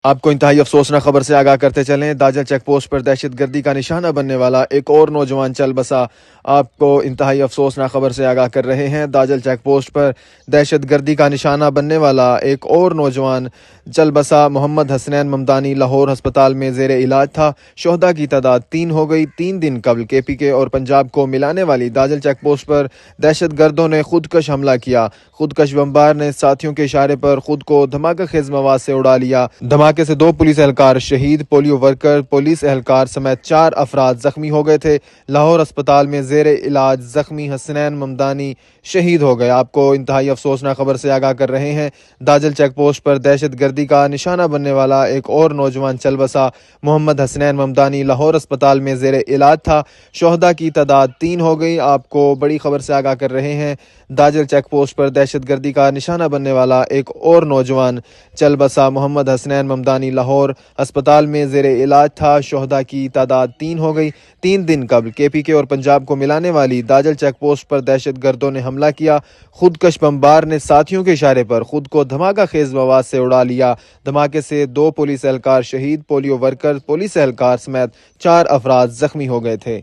آپ کو انتہائی افسوسناک خبر سے آگاہ کرتے چلیں، داجل چیک پوسٹ پر دہشت گردی کا نشانہ بننے والا ایک اور نوجوان چل بسا۔ آپ کو انتہائی افسوسناک خبر سے آگاہ کر رہے ہیں، داجل چیک پوسٹ پر دہشت گردی کا نشانہ بننے والا ایک اور نوجوان چل بسا۔ محمد حسنین ممدانی لاہور ہسپتال میں زیر علاج تھا۔ شہداء کی تعداد 3 ہو گئی۔ 3 دن قبل KPK اور پنجاب کو ملانے والی داجل چیک پوسٹ پر دہشت گردوں نے خودکش حملہ کیا۔ خودکش بمبار نے ساتھیوں کے اشارے پر خود کو دھماکہ خیز مواد سے اڑا لیا۔ دھماکے سے 2 پولیس اہلکار شہید، پولیو ورکر، پولیس اہلکار سمیت 4 افراد زخمی ہو گئے تھے۔ لاہور ہسپتال میں زیر علاج زخمی حسنین ممدانی شہید ہو گئے۔ آپ کو انتہائی افسوسناک خبر سے آگاہ کر رہے ہیں، داجل چیک پوسٹ پر دہشت گردی کا نشانہ بننے والا ایک اور نوجوان چل بسا۔ محمد حسنین ممدانی لاہور ہسپتال میں زیر علاج تھا۔ شہداء کی تعداد 3 ہو گئی۔ آپ کو بڑی خبر سے آگاہ کر رہے ہیں، داجل چیک پوسٹ پر دہشت گردی کا نشانہ بننے والا ایک اور نوجوان چل بسا۔ محمد حسنین ممدانی لاہور ہسپتال میں زیر علاج تھا۔ شہداء کی تعداد 3 ہو گئی۔ 3 دن قبل KPK اور پنجاب کو ملانے والی داجل چیک پوسٹ پر دہشت گردوں نے حملہ کیا۔ خودکش بمبار نے ساتھیوں کے اشارے پر خود کو دھماکہ خیز مواد سے اڑا لیا۔ دھماکے سے 2 پولیس اہلکار شہید، پولیو ورکر، پولیس اہلکار سمیت 4 افراد زخمی ہو گئے تھے۔